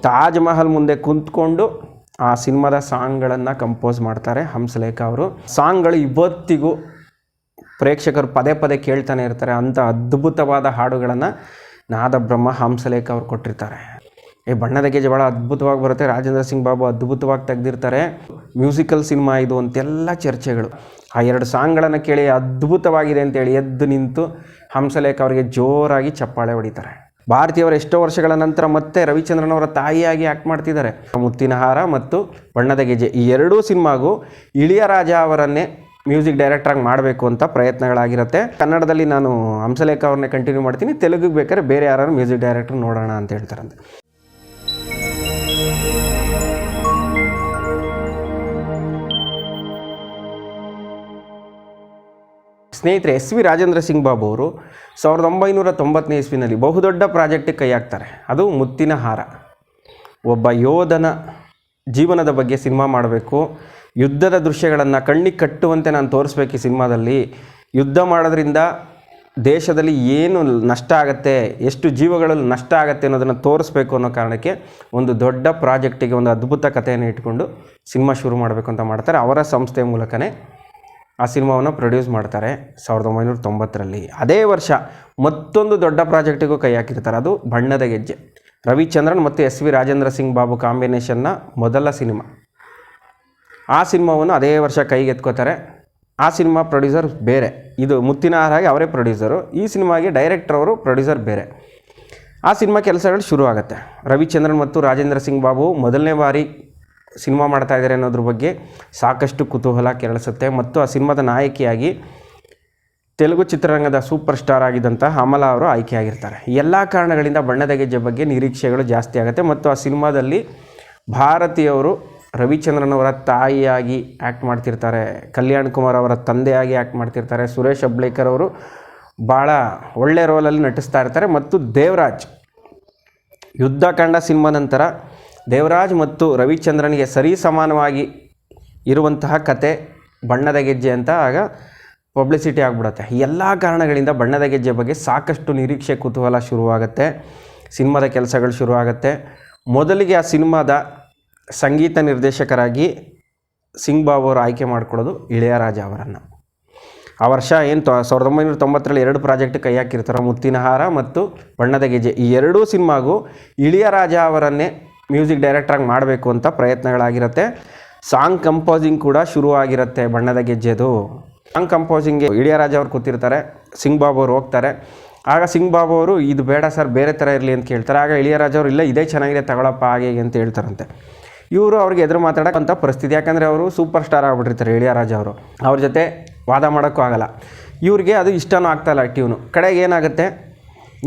ತಾಜ್ ಮಹಲ್ ಮುಂದೆ ಕುಂತ್ಕೊಂಡು ಆ ಸಿನಿಮಾದ ಸಾಂಗ್ಗಳನ್ನು ಕಂಪೋಸ್ ಮಾಡ್ತಾರೆ ಹಂಸಲೇಖ ಅವರು. ಸಾಂಗ್ಗಳು ಇವತ್ತಿಗೂ ಪ್ರೇಕ್ಷಕರು ಪದೇ ಪದೇ ಕೇಳ್ತಾನೆ ಇರ್ತಾರೆ. ಅಂಥ ಅದ್ಭುತವಾದ ಹಾಡುಗಳನ್ನು ನಾದಬ್ರಹ್ಮ ಹಂಸಲೇಖ ಅವರು ಕೊಟ್ಟಿರ್ತಾರೆ. ಬಣ್ಣದ ಗೆಜ್ಜೆ ಭಾಳ ಅದ್ಭುತವಾಗಿ ಬರುತ್ತೆ. ರಾಜೇಂದ್ರ ಸಿಂಗ್ ಬಾಬು ಅದ್ಭುತವಾಗಿ ತೆಗೆದಿರ್ತಾರೆ. ಮ್ಯೂಸಿಕಲ್ ಸಿನಿಮಾ ಇದು ಅಂತೆಲ್ಲ ಚರ್ಚೆಗಳು. ಆ 2 ಸಾಂಗ್ಗಳನ್ನು ಕೇಳಿ ಅದ್ಭುತವಾಗಿದೆ ಅಂತೇಳಿ ಎದ್ದು ನಿಂತು ಹಂಸಲೇಖ ಅವರಿಗೆ ಜೋರಾಗಿ ಚಪ್ಪಾಳೆ ಹೊಡಿತಾರೆ. ಭಾರತೀಯವರು ಎಷ್ಟೋ ವರ್ಷಗಳ ನಂತರ ಮತ್ತೆ ರವಿಚಂದ್ರನ್ ಅವರ ತಾಯಿಯಾಗಿ ಆ್ಯಕ್ಟ್ ಮಾಡ್ತಿದ್ದಾರೆ. ಮುತ್ತಿನ ಹಾರ ಮತ್ತು ಬಣ್ಣದ ಗೆಜ್ಜೆ ಈ 2 ಸಿನಿಮಾಗೂ ಇಳಿಯರಾಜ ಅವರನ್ನೇ ಮ್ಯೂಸಿಕ್ ಡೈರೆಕ್ಟ್ರಾಗಿ ಮಾಡಬೇಕು ಅಂತ ಪ್ರಯತ್ನಗಳಾಗಿರುತ್ತೆ. ಕನ್ನಡದಲ್ಲಿ ನಾನು ಹಂಸಲೇಖ ಅವ್ರನ್ನೇ ಕಂಟಿನ್ಯೂ ಮಾಡ್ತೀನಿ, ತೆಲುಗಿಗೆ ಬೇಕಾದ್ರೆ ಬೇರೆ ಯಾರು ಮ್ಯೂಸಿಕ್ ಡೈರೆಕ್ಟ್ರ್ ನೋಡೋಣ ಅಂತ ಹೇಳ್ತಾರಂತೆ. ಸ್ನೇಹಿತರೆ, ಎಸ್ ವಿ ರಾಜೇಂದ್ರ ಸಿಂಗ್ ಬಾಬು ಅವರು 1990ನೇ ಇಸ್ವಿನಲ್ಲಿ ಬಹುದೊಡ್ಡ ಪ್ರಾಜೆಕ್ಟಿಗೆ ಕೈ ಹಾಕ್ತಾರೆ. ಅದು ಮುತ್ತಿನ ಹಾರ. ಒಬ್ಬ ಯೋಧನ ಜೀವನದ ಬಗ್ಗೆ ಸಿನಿಮಾ ಮಾಡಬೇಕು, ಯುದ್ಧದ ದೃಶ್ಯಗಳನ್ನು ಕಣ್ಣಿಗೆ ಕಟ್ಟುವಂತೆ ನಾನು ತೋರಿಸ್ಬೇಕು. ಈ ಸಿನಿಮಾದಲ್ಲಿ ಯುದ್ಧ ಮಾಡೋದ್ರಿಂದ ದೇಶದಲ್ಲಿ ಏನು ನಷ್ಟ ಆಗುತ್ತೆ, ಎಷ್ಟು ಜೀವಗಳಲ್ಲಿ ನಷ್ಟ ಆಗುತ್ತೆ ಅನ್ನೋದನ್ನು ತೋರಿಸ್ಬೇಕು ಅನ್ನೋ ಕಾರಣಕ್ಕೆ ಒಂದು ದೊಡ್ಡ ಪ್ರಾಜೆಕ್ಟಿಗೆ ಒಂದು ಅದ್ಭುತ ಕಥೆಯನ್ನು ಇಟ್ಕೊಂಡು ಸಿನಿಮಾ ಶುರು ಮಾಡಬೇಕು ಅಂತ ಮಾಡ್ತಾರೆ. ಅವರ ಸಂಸ್ಥೆ ಮೂಲಕನೇ ಆ ಸಿನಿಮಾವನ್ನು ಪ್ರೊಡ್ಯೂಸ್ ಮಾಡ್ತಾರೆ 1990ರಲ್ಲಿ. ಅದೇ ವರ್ಷ ಮತ್ತೊಂದು ದೊಡ್ಡ ಪ್ರಾಜೆಕ್ಟಿಗೂ ಕೈ ಹಾಕಿರ್ತಾರೆ. ಅದು ಬಣ್ಣದ ಗೆಜ್ಜೆ. ರವಿಚಂದ್ರನ್ ಮತ್ತು ಎಸ್ ವಿ ರಾಜೇಂದ್ರ ಸಿಂಗ್ ಬಾಬು ಕಾಂಬಿನೇಷನ್ನ ಮೊದಲ ಸಿನಿಮಾ. ಆ ಸಿನಿಮಾವನ್ನು ಅದೇ ವರ್ಷ ಕೈಗೆತ್ಕೋತಾರೆ. ಆ ಸಿನಿಮಾ ಪ್ರೊಡ್ಯೂಸರ್ ಬೇರೆ. ಇದು ಮುತ್ತಿನ ಹಾರಾಗಿ ಅವರೇ ಪ್ರೊಡ್ಯೂಸರು. ಈ ಸಿನಿಮಾಗೆ ಡೈರೆಕ್ಟರ್ ಅವರು, ಪ್ರೊಡ್ಯೂಸರ್ ಬೇರೆ. ಆ ಸಿನಿಮಾ ಕೆಲಸಗಳು ಶುರು ಆಗುತ್ತೆ. ರವಿಚಂದ್ರನ್ ಮತ್ತು ರಾಜೇಂದ್ರ ಸಿಂಗ್ ಬಾಬು ಮೊದಲನೇ ಬಾರಿ ಸಿನಿಮಾ ಮಾಡ್ತಾ ಇದ್ದಾರೆ ಅನ್ನೋದ್ರ ಬಗ್ಗೆ ಸಾಕಷ್ಟು ಕುತೂಹಲ ಕೆರಳಿಸುತ್ತೆ. ಮತ್ತು ಆ ಸಿನಿಮಾದ ನಾಯಕಿಯಾಗಿ ತೆಲುಗು ಚಿತ್ರರಂಗದ ಸೂಪರ್ ಸ್ಟಾರ್ ಆಗಿದ್ದಂಥ ಅಮಲಾ ಅವರು ಆಯ್ಕೆಯಾಗಿರ್ತಾರೆ. ಎಲ್ಲ ಕಾರಣಗಳಿಂದ ಬಣ್ಣದ ಗೆಜ್ಜೆ ಬಗ್ಗೆ ನಿರೀಕ್ಷೆಗಳು ಜಾಸ್ತಿ ಆಗುತ್ತೆ. ಮತ್ತು ಆ ಸಿನಿಮಾದಲ್ಲಿ ಭಾರತೀಯವರು ರವಿಚಂದ್ರನ್ ಅವರ ತಾಯಿಯಾಗಿ ಆ್ಯಕ್ಟ್ ಮಾಡ್ತಿರ್ತಾರೆ, ಕಲ್ಯಾಣ್ ಕುಮಾರ್ ಅವರ ತಂದೆಯಾಗಿ ಆ್ಯಕ್ಟ್ ಮಾಡ್ತಿರ್ತಾರೆ, ಸುರೇಶ್ ಅಬ್ಳೇಕರ್ ಅವರು ಭಾಳ ಒಳ್ಳೆ ರೋಲಲ್ಲಿ ನಟಿಸ್ತಾ ಇರ್ತಾರೆ. ಮತ್ತು ದೇವರಾಜ್, ಯುದ್ಧಕಾಂಡ ಸಿನಿಮಾ ನಂತರ ದೇವರಾಜ್ ಮತ್ತು ರವಿಚಂದ್ರನ್ಗೆ ಸರಿ ಸಮಾನವಾಗಿ ಇರುವಂತಹ ಕತೆ ಬಣ್ಣದ ಗೆಜ್ಜೆ ಅಂತ ಆಗ ಪಬ್ಲಿಸಿಟಿ ಆಗಿಬಿಡುತ್ತೆ. ಎಲ್ಲ ಕಾರಣಗಳಿಂದ ಬಣ್ಣದ ಗೆಜ್ಜೆ ಬಗ್ಗೆ ಸಾಕಷ್ಟು ನಿರೀಕ್ಷೆ, ಕುತೂಹಲ ಶುರುವಾಗುತ್ತೆ. ಸಿನಿಮಾದ ಕೆಲಸಗಳು ಶುರುವಾಗುತ್ತೆ. ಮೊದಲಿಗೆ ಆ ಸಿನಿಮಾದ ಸಂಗೀತ ನಿರ್ದೇಶಕರಾಗಿ ಸಿಂಗ್ ಬಾಬು ಅವರು ಆಯ್ಕೆ ಮಾಡ್ಕೊಳ್ಳೋದು ಇಳೆಯರಾಜ ಅವರನ್ನು. ಆ ವರ್ಷ ಏನು 1990ರಲ್ಲಿ 2 ಪ್ರಾಜೆಕ್ಟ್ ಕೈ ಹಾಕಿರ್ತಾರೆ, ಮುತ್ತಿನ ಹಾರ ಮತ್ತು ಬಣ್ಣದ ಗೆಜ್ಜೆ. ಈ 2 ಸಿನಿಮಾಗೂ ಇಳೆಯರಾಜ ಅವರನ್ನೇ ಮ್ಯೂಸಿಕ್ ಡೈರೆಕ್ಟ್ರಾಗಿ ಮಾಡಬೇಕು ಅಂತ ಪ್ರಯತ್ನಗಳಾಗಿರುತ್ತೆ. ಸಾಂಗ್ ಕಂಪೋಸಿಂಗ್ ಕೂಡ ಶುರುವಾಗಿರುತ್ತೆ ಬಣ್ಣದ ಗೆಜ್ಜೆದು. ಸಾಂಗ್ ಕಂಪೋಸಿಂಗ್ಗೆ ಇಳೆಯರಾಜ ಅವ್ರು ಕೂತಿರ್ತಾರೆ, ಸಿಂಗ್ ಬಾಬು ಅವರು ಹೋಗ್ತಾರೆ. ಆಗ ಸಿಂಗ್ ಬಾಬು ಅವರು ಇದು ಬೇಡ ಸರ್, ಬೇರೆ ಥರ ಇರಲಿ ಅಂತ ಕೇಳ್ತಾರೆ. ಆಗ ಇಳೆಯರಾಜ ಅವರು ಇಲ್ಲ ಇದೇ ಚೆನ್ನಾಗಿದೆ ತಗೊಳಪ್ಪ ಹಾಗೆ ಅಂತ ಹೇಳ್ತಾರಂತೆ. ಇವರು ಅವ್ರಿಗೆ ಎದುರು ಮಾತಾಡೋಕ್ಕಂಥ ಪರಿಸ್ಥಿತಿ, ಯಾಕಂದರೆ ಅವರು ಸೂಪರ್ ಸ್ಟಾರ್ ಆಗಿಬಿಟ್ಟಿರ್ತಾರೆ ಇಳೆಯರಾಜ ಅವರು. ಅವ್ರ ಜೊತೆ ವಾದ ಮಾಡೋಕ್ಕೂ ಆಗಲ್ಲ. ಇವ್ರಿಗೆ ಅದು ಇಷ್ಟನೂ ಆಗ್ತಾಯಿಲ್ಲ ಟ್ಯೂನು. ಕಡೆಗೆ ಏನಾಗುತ್ತೆ,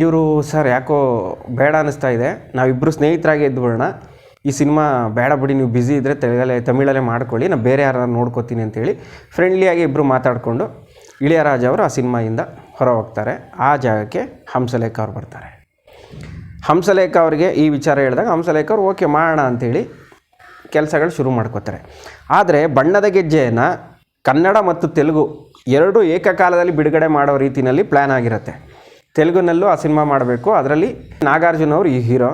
ಇವರು ಸರ್ ಯಾಕೋ ಬೇಡ ಅನ್ನಿಸ್ತಾ ಇದೆ, ನಾವಿಬ್ಬರು ಸ್ನೇಹಿತರಾಗಿ ಎದ್ದುಬಿಡೋಣ, ಈ ಸಿನಿಮಾ ಬೇಡ ಬಿಡಿ, ನೀವು ಬ್ಯುಸಿ ಇದ್ದರೆ ತಮಿಳಲ್ಲೇ ಮಾಡ್ಕೊಳ್ಳಿ, ನಾನು ಬೇರೆ ಯಾರು ನೋಡ್ಕೋತೀನಿ ಅಂತೇಳಿ ಫ್ರೆಂಡ್ಲಿಯಾಗಿ ಇಬ್ಬರು ಮಾತಾಡಿಕೊಂಡು ಇಳೆಯರಾಜ ಅವರು ಆ ಸಿನಿಮಾಯಿಂದ ಹೊರ ಹೋಗ್ತಾರೆ. ಆ ಜಾಗಕ್ಕೆ ಹಂಸಲೇಖ ಅವ್ರು ಬರ್ತಾರೆ. ಹಂಸಲೇಖ ಅವರಿಗೆ ಈ ವಿಚಾರ ಹೇಳಿದಾಗ ಹಂಸಲೇಖ ಅವರು ಓಕೆ ಮಾಡೋಣ ಅಂಥೇಳಿ ಕೆಲಸಗಳು ಶುರು ಮಾಡ್ಕೋತಾರೆ. ಆದರೆ ಬಣ್ಣದ ಗೆಜ್ಜೆಯನ್ನು ಕನ್ನಡ ಮತ್ತು ತೆಲುಗು 2 ಏಕಕಾಲದಲ್ಲಿ ಬಿಡುಗಡೆ ಮಾಡೋ ರೀತಿಯಲ್ಲಿ ಪ್ಲ್ಯಾನ್ ಆಗಿರುತ್ತೆ. ತೆಲುಗಿನಲ್ಲೂ ಆ ಸಿನಿಮಾ ಮಾಡಬೇಕು. ಅದರಲ್ಲಿ ನಾಗಾರ್ಜುನ ಅವರು ಈ ಹೀರೋ,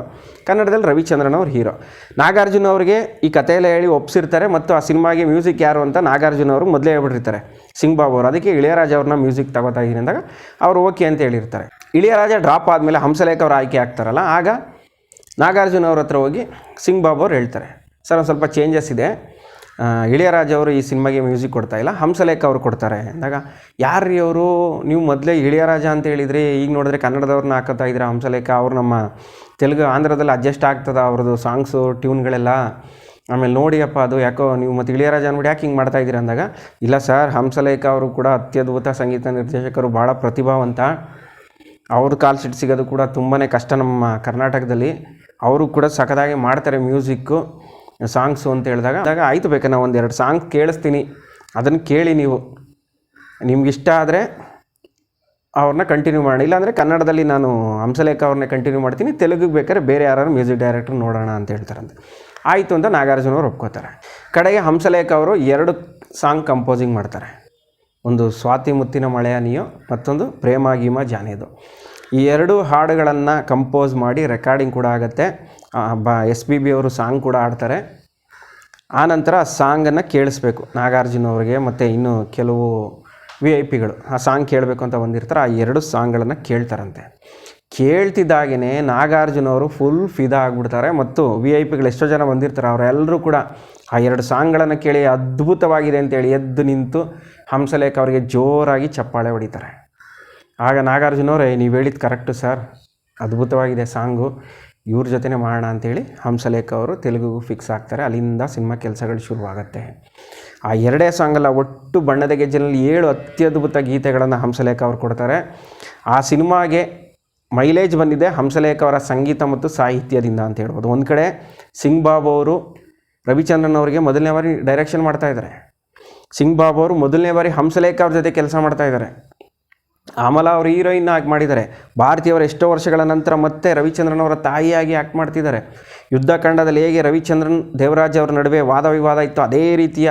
ಕನ್ನಡದಲ್ಲಿ ರವಿಚಂದ್ರನ್ ಅವರು ಹೀರೋ. ನಾಗಾರ್ಜುನ ಅವ್ರಿಗೆ ಈ ಕಥೆಯೆಲ್ಲ ಹೇಳಿ ಒಪ್ಸಿರ್ತಾರೆ. ಮತ್ತು ಆ ಸಿನಿಮಾಗೆ ಮ್ಯೂಸಿಕ್ ಯಾರು ಅಂತ ನಾಗಾರ್ಜುನ ಅವರು ಮೊದಲೇ ಹೇಳ್ಬಿಟ್ಟಿರ್ತಾರೆ ಸಿಂಗ್ ಬಾಬು ಅವರು. ಅದಕ್ಕೆ ಇಳೆಯರಾಜ ಅವ್ರನ್ನ ಮ್ಯೂಸಿಕ್ ತಗೋತಾ ಇದ್ದೀನಿ ಅಂದಾಗ ಅವರು ಓಕೆ ಅಂತ ಹೇಳಿರ್ತಾರೆ. ಇಳೆಯರಾಜ ಡ್ರಾಪ್ ಆದಮೇಲೆ ಹಂಸಲೇಖ ಅವರು ಆಯ್ಕೆ ಆಗ್ತಾರಲ್ಲ, ಆಗ ನಾಗಾರ್ಜುನ ಅವ್ರ ಹತ್ರ ಹೋಗಿ ಸಿಂಗ್ ಬಾಬು ಅವ್ರು ಹೇಳ್ತಾರೆ, ಸರ್ ಒಂದು ಸ್ವಲ್ಪ ಚೇಂಜಸ್ ಇದೆ, ಇಳೆಯರಾಜ ಅವರು ಈ ಸಿನಿಮಾಗೆ ಮ್ಯೂಸಿಕ್ ಕೊಡ್ತಾಯಿಲ್ಲ, ಹಂಸಲೇಖ ಅವರು ಕೊಡ್ತಾರೆ ಅಂದಾಗ, ಯಾರ್ರೀ ಅವರು, ನೀವು ಮೊದಲೇ ಇಳೆಯರಾಜ ಅಂತ ಹೇಳಿದ್ರಿ, ಈಗ ನೋಡಿದ್ರೆ ಕನ್ನಡದವ್ರನ್ನ ಹಾಕೋತಾ ಇದ್ದೀರಾ ಹಂಸಲೇಖ ಅವರು, ನಮ್ಮ ತೆಲುಗು ಆಂಧ್ರದಲ್ಲಿ ಅಡ್ಜಸ್ಟ್ ಆಗ್ತದೆ ಅವ್ರದ್ದು ಸಾಂಗ್ಸು ಟ್ಯೂನ್ಗಳೆಲ್ಲ, ಆಮೇಲೆ ನೋಡಿಯಪ್ಪ ಅದು ಯಾಕೋ ನೀವು ಮತ್ತು ಇಳೆಯರಾಜ ಅಂದ್ಬಿಟ್ಟು ಯಾಕೆ ಹಿಂಗೆ ಮಾಡ್ತಾಯಿದ್ದೀರಾ ಅಂದಾಗ, ಇಲ್ಲ ಸರ್ ಹಂಸಲೇಖ ಅವರು ಕೂಡ ಅತ್ಯದ್ಭುತ ಸಂಗೀತ ನಿರ್ದೇಶಕರು, ಭಾಳ ಪ್ರತಿಭಾವಂತ, ಅವ್ರ ಕಾಲ್ ಶೀಟ್ ಸಿಗೋದು ಕೂಡ ತುಂಬಾ ಕಷ್ಟ ನಮ್ಮ ಕರ್ನಾಟಕದಲ್ಲಿ, ಅವರು ಕೂಡ ಸಖತ್ತಾಗಿ ಮಾಡ್ತಾರೆ ಮ್ಯೂಸಿಕ್ಕು ಸಾಂಗ್ಸು ಅಂತ ಹೇಳಿದಾಗ ಆಯಿತು ಬೇಕಾ ನಾವು 1-2 ಸಾಂಗ್ ಕೇಳಿಸ್ತೀನಿ, ಅದನ್ನು ಕೇಳಿ ನೀವು ನಿಮ್ಗಿಷ್ಟ ಆದರೆ ಅವ್ರನ್ನ ಕಂಟಿನ್ಯೂ ಮಾಡಿ, ಇಲ್ಲಾಂದರೆ ಕನ್ನಡದಲ್ಲಿ ನಾನು ಹಂಸಲೇಖ ಅವ್ರನ್ನೇ ಕಂಟಿನ್ಯೂ ಮಾಡ್ತೀನಿ, ತೆಲುಗಿಗೆ ಬೇಕಾದ್ರೆ ಬೇರೆ ಯಾರು ಮ್ಯೂಸಿಕ್ ಡೈರೆಕ್ಟ್ರ್ ನೋಡೋಣ ಅಂತ ಹೇಳ್ತಾರಂತೆ. ಆಯಿತು ಅಂತ ನಾಗಾರ್ಜುನ ಅವರು ಒಪ್ಕೋತಾರೆ. ಕಡೆಗೆ ಹಂಸಲೇಖ ಅವರು 2 ಸಾಂಗ್ ಕಂಪೋಸಿಂಗ್ ಮಾಡ್ತಾರೆ. ಒಂದು ಸ್ವಾತಿ ಮುತ್ತಿನ ಮಳೆಯ ನೀಯೋ, ಮತ್ತೊಂದು ಪ್ರೇಮ ಗೀಮ ಜಾನೇದು. ಈ 2 ಹಾಡುಗಳನ್ನು ಕಂಪೋಸ್ ಮಾಡಿ ರೆಕಾರ್ಡಿಂಗ್ ಕೂಡ ಆಗುತ್ತೆ. SPB ಅವರು ಸಾಂಗ್ ಕೂಡ ಆಡ್ತಾರೆ. ಆನಂತರ ಆ ಸಾಂಗನ್ನು ಕೇಳಿಸ್ಬೇಕು ನಾಗಾರ್ಜುನ ಅವ್ರಿಗೆ ಮತ್ತು ಇನ್ನು ಕೆಲವು VIP ಗಳು ಆ ಸಾಂಗ್ ಕೇಳಬೇಕು ಅಂತ ಬಂದಿರ್ತಾರೆ. ಆ 2 ಸಾಂಗ್ಗಳನ್ನು ಕೇಳ್ತಾರಂತೆ. ಕೇಳ್ತಿದ್ದಾಗೇ ನಾಗಾರ್ಜುನ ಅವರು ಫುಲ್ ಫಿದಾ ಆಗಿಬಿಡ್ತಾರೆ. ಮತ್ತು VIP ಗಳು ಎಷ್ಟೋ ಜನ ಬಂದಿರ್ತಾರೆ, ಅವರೆಲ್ಲರೂ ಕೂಡ ಆ 2 ಸಾಂಗ್ಗಳನ್ನು ಕೇಳಿ ಅದ್ಭುತವಾಗಿದೆ ಅಂತೇಳಿ ಎದ್ದು ನಿಂತು ಹಂಸಲೇಖ ಅವರಿಗೆ ಜೋರಾಗಿ ಚಪ್ಪಾಳೆ ಹೊಡಿತಾರೆ. ಆಗ ನಾಗಾರ್ಜುನ ಅವರೇ, ನೀವು ಹೇಳಿದ್ದು ಕರೆಕ್ಟು ಸರ್, ಅದ್ಭುತವಾಗಿದೆ ಸಾಂಗು, ಇವ್ರ ಜೊತೆನೇ ಮಾಡೋಣ ಅಂಥೇಳಿ ಹಂಸಲೇಖ ಅವರು ತೆಲುಗುಗೂ ಫಿಕ್ಸ್ ಆಗ್ತಾರೆ. ಅಲ್ಲಿಂದ ಸಿನಿಮಾ ಕೆಲಸಗಳು ಶುರುವಾಗುತ್ತೆ. ಆ 2 ಸಾಂಗಲ್ಲ, ಒಟ್ಟು ಬಣ್ಣದ ಗೆಜ್ಜೆನಲ್ಲಿ 7 ಅತ್ಯದ್ಭುತ ಗೀತೆಗಳನ್ನು ಹಂಸಲೇಖ ಅವರು ಕೊಡ್ತಾರೆ. ಆ ಸಿನಿಮಾಗೆ ಮೈಲೇಜ್ ಬಂದಿದೆ ಹಂಸಲೇಖ ಅವರ ಸಂಗೀತ ಮತ್ತು ಸಾಹಿತ್ಯದಿಂದ ಅಂತ ಹೇಳ್ಬೋದು. ಒಂದು ಕಡೆ ಸಿಂಗ್ ಬಾಬು ಅವರು ರವಿಚಂದ್ರನ್ ಅವರಿಗೆ ಮೊದಲನೇ ಬಾರಿ ಡೈರೆಕ್ಷನ್ ಮಾಡ್ತಾಯಿದ್ದಾರೆ. ಸಿಂಗ್ ಬಾಬು ಅವರು ಮೊದಲನೇ ಬಾರಿ ಹಂಸಲೇಖ ಅವ್ರ ಜೊತೆ ಕೆಲಸ ಮಾಡ್ತಾಯಿದ್ದಾರೆ. ಆಮೇಲೆ ಅವರು ಹೀರೋಯಿನ್ ಆಗಿ ಮಾಡಿದ್ದಾರೆ. ಭಾರತೀಯವರು ಎಷ್ಟೋ ವರ್ಷಗಳ ನಂತರ ಮತ್ತೆ ರವಿಚಂದ್ರನ್ ಅವರ ತಾಯಿಯಾಗಿ ಆ್ಯಕ್ಟ್ ಮಾಡ್ತಿದ್ದಾರೆ. ಯುದ್ಧಕಾಂಡದಲ್ಲಿ ಹೇಗೆ ರವಿಚಂದ್ರನ್ ದೇವರಾಜ್ ಅವ್ರ ನಡುವೆ ವಾದ ವಿವಾದ ಇತ್ತು, ಅದೇ ರೀತಿಯ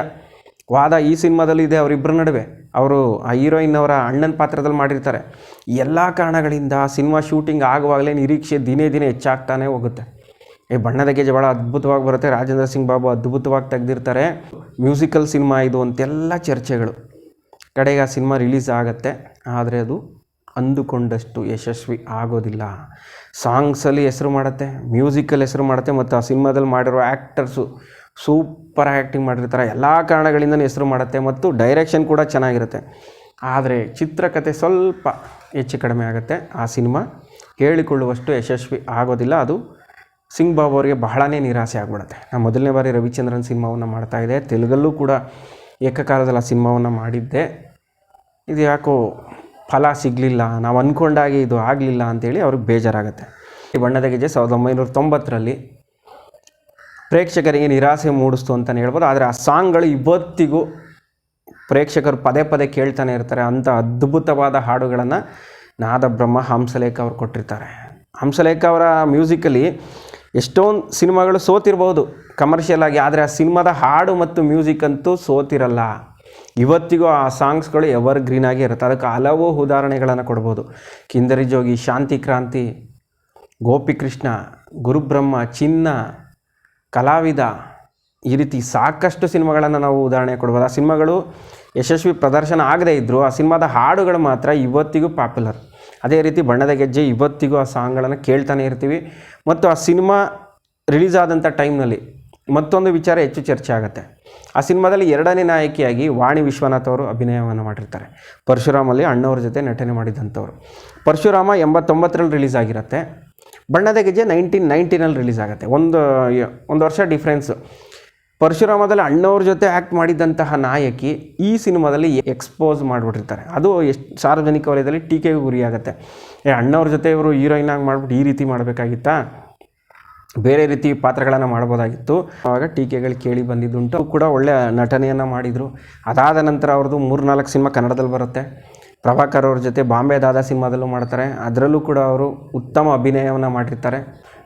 ವಾದ ಈ ಸಿನಿಮಾದಲ್ಲಿ ಇದೆ ಅವರಿಬ್ಬರ ನಡುವೆ. ಅವರು ಆ ಹೀರೋಯಿನ್ ಅವರ ಅಣ್ಣನ ಪಾತ್ರದಲ್ಲಿ ಮಾಡಿರ್ತಾರೆ. ಎಲ್ಲ ಕಾರಣಗಳಿಂದ ಸಿನಿಮಾ ಶೂಟಿಂಗ್ ಆಗುವಾಗಲೇ ನಿರೀಕ್ಷೆ ದಿನೇ ದಿನೇ ಹೆಚ್ಚಾಗ್ತಾನೆ ಹೋಗುತ್ತೆ. ಬಣ್ಣದ ಗೆಜ್ಜೆ ಭಾಳ ಅದ್ಭುತವಾಗಿ ಬರುತ್ತೆ. ರಾಜೇಂದ್ರ ಸಿಂಗ್ ಬಾಬು ಅದ್ಭುತವಾಗಿ ತೆಗೆದಿರ್ತಾರೆ. ಮ್ಯೂಸಿಕಲ್ ಸಿನಿಮಾ ಇದು ಅಂತೆಲ್ಲ ಚರ್ಚೆಗಳು. ಕಡೆಗೆ ಆ ಸಿನಿಮಾ ರಿಲೀಸ್ ಆಗುತ್ತೆ. ಆದರೆ ಅದು ಅಂದುಕೊಂಡಷ್ಟು ಯಶಸ್ವಿ ಆಗೋದಿಲ್ಲ. ಸಾಂಗ್ಸಲ್ಲಿ ಹೆಸರು ಮಾಡುತ್ತೆ, ಮ್ಯೂಸಿಕಲ್ಲಿ ಹೆಸರು ಮಾಡುತ್ತೆ, ಮತ್ತು ಆ ಸಿನಿಮಾದಲ್ಲಿ ಮಾಡಿರೋ ಆ್ಯಕ್ಟರ್ಸು ಸೂಪರ್ ಆ್ಯಕ್ಟಿಂಗ್ ಮಾಡಿರ್ತಾರೆ. ಎಲ್ಲ ಕಾರಣಗಳಿಂದಲೂ ಹೆಸರು ಮಾಡುತ್ತೆ ಮತ್ತು ಡೈರೆಕ್ಷನ್ ಕೂಡ ಚೆನ್ನಾಗಿರುತ್ತೆ. ಆದರೆ ಚಿತ್ರಕಥೆ ಸ್ವಲ್ಪ ಹೆಚ್ಚು ಕಡಿಮೆ ಆಗುತ್ತೆ. ಆ ಸಿನಿಮಾ ಹೇಳಿಕೊಳ್ಳುವಷ್ಟು ಯಶಸ್ವಿ ಆಗೋದಿಲ್ಲ. ಅದು ಸಿಂಗ್ ಬಾಬು ಅವರಿಗೆ ಬಹಳನೇ ನಿರಾಸೆ ಆಗಿಬಿಡುತ್ತೆ. ನಾನು ಮೊದಲನೇ ಬಾರಿ ರವಿಚಂದ್ರನ್ ಸಿನಿಮಾವನ್ನು ಮಾಡ್ತಾಯಿದ್ದೆ, ತೆಲುಗಲ್ಲೂ ಕೂಡ ಏಕಕಾಲದಲ್ಲಿ ಆ ಸಿನಿಮಾವನ್ನು ಮಾಡಿದ್ದೆ. ಇದು ಯಾಕೋ ಫಲ ಸಿಗಲಿಲ್ಲ, ನಾವು ಅಂದ್ಕೊಂಡಾಗೆ ಇದು ಆಗಲಿಲ್ಲ ಅಂಥೇಳಿ ಅವ್ರಿಗೆ ಬೇಜಾರಾಗುತ್ತೆ. ಈ ಬಣ್ಣದ ಗೆಜ್ಜೆ 1990ರಲ್ಲಿ ಪ್ರೇಕ್ಷಕರಿಗೆ ನಿರಾಸೆ ಮೂಡಿಸ್ತು ಅಂತಲೇ ಹೇಳ್ಬೋದು. ಆದರೆ ಆ ಸಾಂಗ್ಗಳು ಇವತ್ತಿಗೂ ಪ್ರೇಕ್ಷಕರು ಪದೇ ಪದೇ ಕೇಳ್ತಾನೆ ಇರ್ತಾರೆ. ಅಂಥ ಅದ್ಭುತವಾದ ಹಾಡುಗಳನ್ನು ನಾದಬ್ರಹ್ಮ ಹಂಸಲೇಖ ಅವರು ಕೊಟ್ಟಿರ್ತಾರೆ. ಹಂಸಲೇಖ ಅವರ ಮ್ಯೂಸಿಕಲ್ಲಿ ಎಷ್ಟೊಂದು ಸಿನಿಮಾಗಳು ಸೋತಿರ್ಬೋದು ಕಮರ್ಷಿಯಲ್ ಆಗಿ, ಆದರೆ ಆ ಸಿನಿಮಾದ ಹಾಡು ಮತ್ತು ಮ್ಯೂಸಿಕ್ ಅಂತೂ ಸೋತಿರಲ್ಲ. ಇವತ್ತಿಗೂ ಆ ಸಾಂಗ್ಸ್ಗಳು ಎವರ್ ಗ್ರೀನ್ ಆಗಿ ಇರುತ್ತೆ. ಅದಕ್ಕೆ ಹಲವು ಉದಾಹರಣೆಗಳನ್ನು ಕೊಡ್ಬೋದು. ಕಿಂದರಿ ಜೋಗಿ, ಶಾಂತಿ ಕ್ರಾಂತಿ, ಗೋಪಿಕೃಷ್ಣ, ಗುರುಬ್ರಹ್ಮ, ಚಿನ್ನ, ಕಲಾವಿದ, ಈ ರೀತಿ ಸಾಕಷ್ಟು ಸಿನಿಮಾಗಳನ್ನು ನಾವು ಉದಾಹರಣೆ ಕೊಡ್ಬೋದು. ಆ ಸಿನಿಮಾಗಳು ಯಶಸ್ವಿ ಪ್ರದರ್ಶನ ಆಗದೇ ಇದ್ದರೂ ಆ ಸಿನಿಮಾದ ಹಾಡುಗಳು ಮಾತ್ರ ಇವತ್ತಿಗೂ ಪಾಪ್ಯುಲರ್. ಅದೇ ರೀತಿ ಬಣ್ಣದ ಗೆಜ್ಜೆ ಇವತ್ತಿಗೂ ಆ ಸಾಂಗ್ಗಳನ್ನು ಕೇಳ್ತಾನೆ ಇರ್ತೀವಿ. ಮತ್ತು ಆ ಸಿನಿಮಾ ರಿಲೀಸ್ ಆದಂಥ ಟೈಮ್ನಲ್ಲಿ ಮತ್ತೊಂದು ವಿಚಾರ ಹೆಚ್ಚು ಚರ್ಚೆ ಆಗುತ್ತೆ. ಆ ಸಿನಿಮಾದಲ್ಲಿ 2ನೇ ನಾಯಕಿಯಾಗಿ ವಾಣಿ ವಿಶ್ವನಾಥ್ ಅವರು ಅಭಿನಯವನ್ನು ಮಾಡಿರ್ತಾರೆ. ಪರಶುರಾಮಲ್ಲಿ ಅಣ್ಣವ್ರ ಜೊತೆ ನಟನೆ ಮಾಡಿದಂಥವ್ರು. ಪರಶುರಾಮ 89ರಲ್ಲಿ ರಿಲೀಸ್ ಆಗಿರುತ್ತೆ. ಬಣ್ಣದ ಗೆಜ್ಜೆ 1990ನಲ್ಲಿ ರಿಲೀಸ್ ಆಗುತ್ತೆ. ಒಂದು ವರ್ಷ ಡಿಫ್ರೆನ್ಸು. ಪರಶುರಾಮದಲ್ಲಿ ಅಣ್ಣವ್ರ ಜೊತೆ ಆ್ಯಕ್ಟ್ ಮಾಡಿದ್ದಂತಹ ನಾಯಕಿ ಈ ಸಿನಿಮಾದಲ್ಲಿ ಎಕ್ಸ್ಪೋಸ್ ಮಾಡಿಬಿಟ್ಟಿರ್ತಾರೆ. ಅದು ಎಷ್ಟು ಸಾರ್ವಜನಿಕ ವಲಯದಲ್ಲಿ ಟೀಕೆಗೂ ಗುರಿಯಾಗುತ್ತೆ. ಅಣ್ಣವ್ರ ಜೊತೆ ಇವರು ಹೀರೋಯಿನ್ ಆಗಿ ಮಾಡಿಬಿಟ್ಟು ಈ ರೀತಿ ಮಾಡಬೇಕಾಗಿತ್ತಾ, ಬೇರೆ ರೀತಿ ಪಾತ್ರಗಳನ್ನು ಮಾಡ್ಬೋದಾಗಿತ್ತು. ಆವಾಗ ಟೀಕೆಗಳು ಕೇಳಿ ಬಂದಿದ್ದುಂಟು. ಕೂಡ ಒಳ್ಳೆಯ ನಟನೆಯನ್ನು ಮಾಡಿದರು. ಅದಾದ ನಂತರ ಅವ್ರದ್ದು 3-4 ಸಿನಿಮಾ ಕನ್ನಡದಲ್ಲಿ ಬರುತ್ತೆ. ಪ್ರಭಾಕರ್ ಅವ್ರ ಜೊತೆ ಬಾಂಬೆ ದಾದಾ ಸಿನಿಮಾದಲ್ಲೂ ಮಾಡ್ತಾರೆ. ಅದರಲ್ಲೂ ಕೂಡ ಅವರು ಉತ್ತಮ ಅಭಿನಯವನ್ನು ಮಾಡಿರ್ತಾರೆ.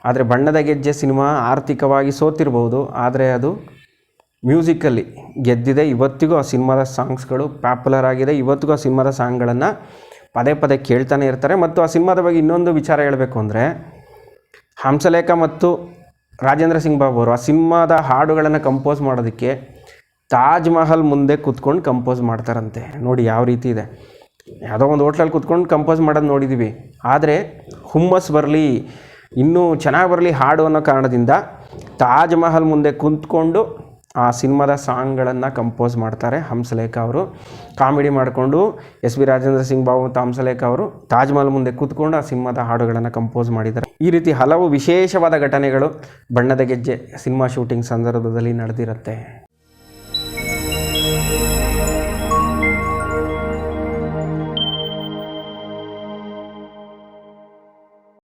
ಆದರೆ ಬಣ್ಣದ ಗೆಜ್ಜೆ ಸಿನಿಮಾ ಆರ್ಥಿಕವಾಗಿ ಸೋತಿರ್ಬೋದು, ಆದರೆ ಅದು ಮ್ಯೂಸಿಕಲ್ಲಿ ಗೆದ್ದಿದೆ. ಇವತ್ತಿಗೂ ಆ ಸಿನಿಮಾದ ಸಾಂಗ್ಸ್ಗಳು ಪಾಪ್ಯುಲರ್ ಆಗಿದೆ. ಇವತ್ತಿಗೂ ಆ ಸಿನಿಮಾದ ಸಾಂಗ್ಗಳನ್ನು ಪದೇ ಪದೇ ಕೇಳ್ತಾನೆ ಇರ್ತಾರೆ. ಮತ್ತು ಆ ಸಿನಿಮಾದ ಬಗ್ಗೆ ಇನ್ನೊಂದು ವಿಚಾರ ಹೇಳಬೇಕು ಅಂದರೆ, ಹಂಸಲೇಖ ಮತ್ತು ರಾಜೇಂದ್ರ ಸಿಂಗ್ ಬಾಬು ಅವರು ಆ ಸಿನಿಮಾದ ಹಾಡುಗಳನ್ನು ಕಂಪೋಸ್ ಮಾಡೋದಕ್ಕೆ ತಾಜ್ ಮಹಲ್ ಮುಂದೆ ಕೂತ್ಕೊಂಡು ಕಂಪೋಸ್ ಮಾಡ್ತಾರಂತೆ. ನೋಡಿ ಯಾವ ರೀತಿ ಇದೆ. ಯಾವುದೋ ಒಂದು ಹೋಟ್ಲಲ್ಲಿ ಕೂತ್ಕೊಂಡು ಕಂಪೋಸ್ ಮಾಡೋದು ನೋಡಿದ್ದೀವಿ. ಆದರೆ ಹುಮ್ಮಸ್ ಬರಲಿ, ಇನ್ನೂ ಚೆನ್ನಾಗಿ ಬರಲಿ ಹಾಡು ಅನ್ನೋ ಕಾರಣದಿಂದ ತಾಜ್ ಮಹಲ್ ಮುಂದೆ ಕೂತ್ಕೊಂಡು ಆ ಸಿನಿಮಾದ ಸಾಂಗ್ಗಳನ್ನು ಕಂಪೋಸ್ ಮಾಡ್ತಾರೆ ಹಂಸಲೇಖ ಅವರು. ಕಾಮಿಡಿ ಮಾಡಿಕೊಂಡು SB ರಾಜೇಂದ್ರ ಸಿಂಗ್ ಬಾಬು ಮತ್ತು ಹಂಸಲೇಖ ಅವರು ತಾಜ್ ಮಹಲ್ ಮುಂದೆ ಕೂತ್ಕೊಂಡು ಆ ಸಿನಿಮಾದ ಹಾಡುಗಳನ್ನು ಕಂಪೋಸ್ ಮಾಡಿದ್ದಾರೆ. ಈ ರೀತಿ ಹಲವು ವಿಶೇಷವಾದ ಘಟನೆಗಳು ಬಣ್ಣದ ಗೆಜ್ಜೆ ಸಿನಿಮಾ ಶೂಟಿಂಗ್ ಸಂದರ್ಭದಲ್ಲಿ ನಡೆದಿರುತ್ತೆ.